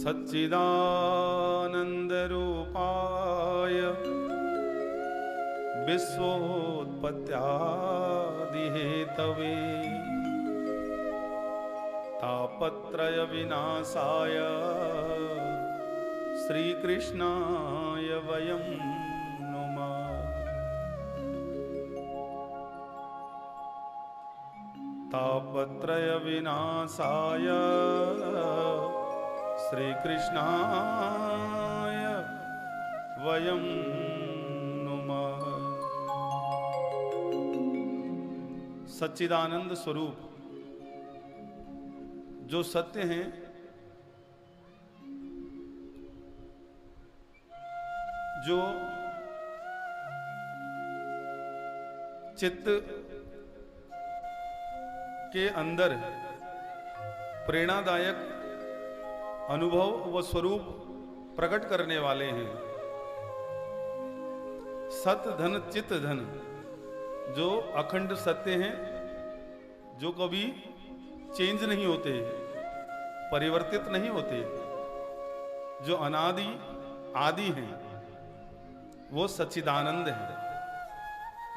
सच्चिदानन्दरूपाय विश्वोत्पत्त्यादिहेतवे तापत्रयविनाशाय श्रीकृष्णाय वयं नुमः। तापत्रयविनाशाय श्रीकृष्णाय वयं नुमः। सच्चिदानंद स्वरूप जो सत्य हैं, जो चित्त के अंदर प्रेरणादायक अनुभव व स्वरूप प्रकट करने वाले हैं। सत धन चित धन जो अखंड सत्य हैं, जो कभी चेंज नहीं होते, परिवर्तित नहीं होते, जो अनादि आदि हैं, वो सच्चिदानंद है।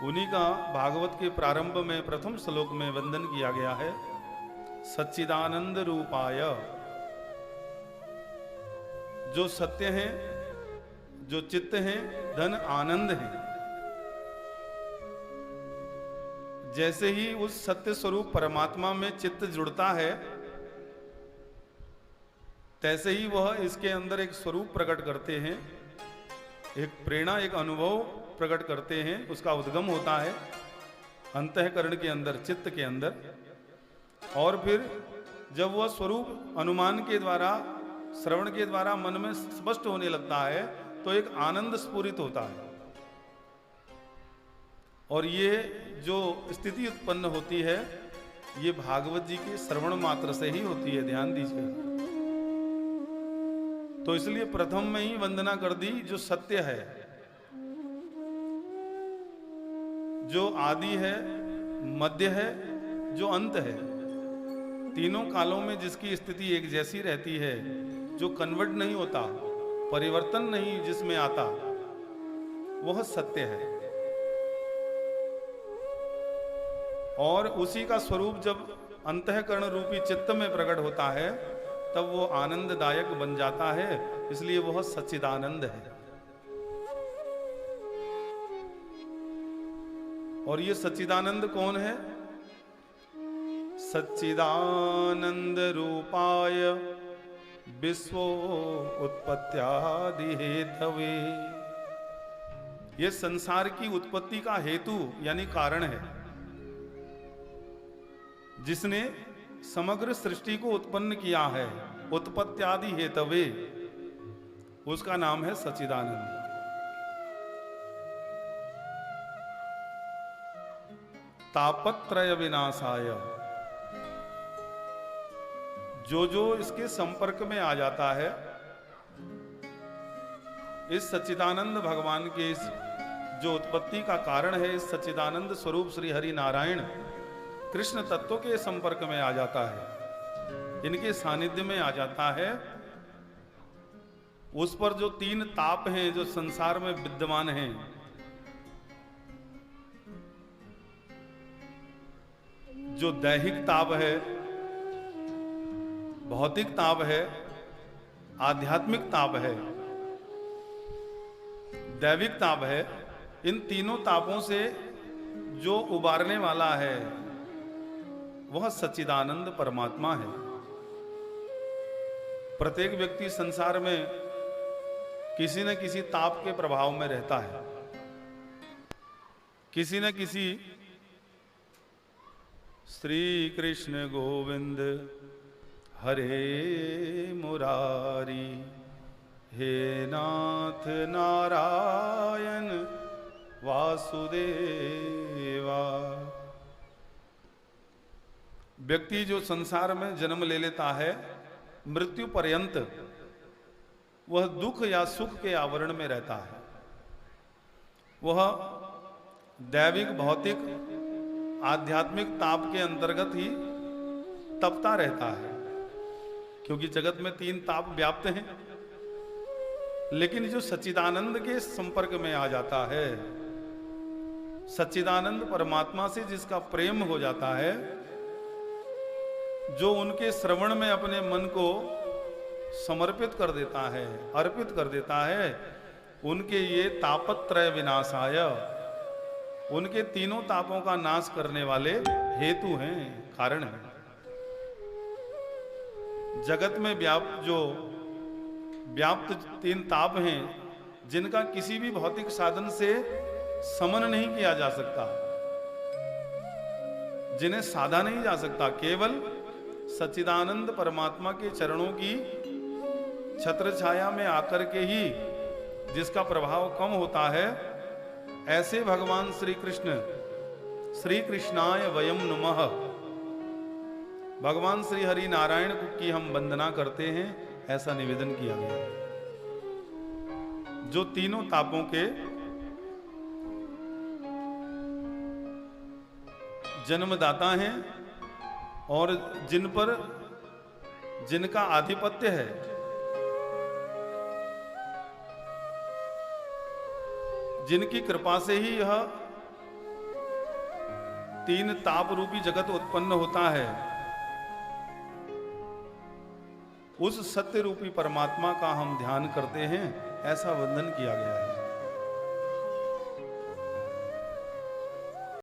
उन्हीं का भागवत के प्रारंभ में प्रथम श्लोक में वंदन किया गया है। सच्चिदानंद रूपाय, जो सत्य है, जो चित्त है, धन आनंद है। जैसे ही उस सत्य स्वरूप परमात्मा में चित्त जुड़ता है, तैसे ही वह इसके अंदर एक स्वरूप प्रकट करते हैं, एक प्रेरणा, एक अनुभव प्रकट करते हैं। उसका उद्गम होता है अंतःकरण के अंदर, चित्त के अंदर। और फिर जब वह स्वरूप अनुमान के द्वारा, श्रवण के द्वारा मन में स्पष्ट होने लगता है, तो एक आनंद स्फुरित होता है। और ये जो स्थिति उत्पन्न होती है, ये भागवत जी के श्रवण मात्र से ही होती है। ध्यान दीजिए। तो इसलिए प्रथम में ही वंदना कर दी जो सत्य है, जो आदि है, मध्य है, जो अंत है। तीनों कालों में जिसकी स्थिति एक जैसी रहती है, जो कन्वर्ट नहीं होता, परिवर्तन नहीं जिसमें आता, वह सत्य है। और उसी का स्वरूप जब अंतःकरण रूपी चित्त में प्रकट होता है, तब वो आनंददायक बन जाता है। इसलिए वह सच्चिदानंद है। और ये सच्चिदानंद कौन है? सच्चिदानंद रूपाय विश्वो उत्पत्त्यादि हेतवे। ये संसार की उत्पत्ति का हेतु यानी कारण है, जिसने समग्र सृष्टि को उत्पन्न किया है। उत्पत्त्यादि हेतवे, उसका नाम है सच्चिदानंद। तापत्रय विनाशाय, जो जो इसके संपर्क में आ जाता है, इस सच्चिदानंद भगवान के इस जो उत्पत्ति का कारण है, इस सच्चिदानंद स्वरूप श्री हरि नारायण कृष्ण तत्व के संपर्क में आ जाता है, इनके सानिध्य में आ जाता है। उस पर जो तीन ताप हैं जो संसार में विद्यमान हैं, जो दैहिक ताप है, भौतिक ताप है, आध्यात्मिक ताप है, दैविक ताप है, इन तीनों तापों से जो उबारने वाला है, वह सच्चिदानंद परमात्मा है। प्रत्येक व्यक्ति संसार में किसी न किसी ताप के प्रभाव में रहता है, किसी न किसी श्री कृष्ण गोविंद हरे मुरारी, हे नाथ नारायण वासुदेवा। व्यक्ति जो संसार में जन्म ले लेता है, मृत्यु पर्यंत वह दुख या सुख के आवरण में रहता है। वह दैविक, भौतिक, आध्यात्मिक ताप के अंतर्गत ही तपता रहता है। क्योंकि जगत में तीन ताप व्याप्त हैं, लेकिन जो सच्चिदानंद के संपर्क में आ जाता है, सच्चिदानंद परमात्मा से जिसका प्रेम हो जाता है, जो उनके श्रवण में अपने मन को समर्पित कर देता है, अर्पित कर देता है, उनके ये तापत्रय विनाशाय, उनके तीनों तापों का नाश करने वाले हेतु हैं, कारण हैं। जगत में व्याप्त तीन ताप हैं, जिनका किसी भी भौतिक साधन से समन नहीं किया जा सकता, जिन्हें साधा नहीं जा सकता। केवल सच्चिदानंद परमात्मा के चरणों की छत्र छाया में आकर के ही जिसका प्रभाव कम होता है, ऐसे भगवान श्री कृष्ण, श्री कृष्णाय वयम नमः, भगवान श्री हरि नारायण की हम वंदना करते हैं, ऐसा निवेदन किया गया, जो तीनों तापों के जन्मदाता हैं और जिन पर जिनका आधिपत्य है। जिनकी कृपा से ही यह तीन ताप रूपी जगत उत्पन्न होता है, उस सत्य रूपी परमात्मा का हम ध्यान करते हैं, ऐसा वंदन किया गया है।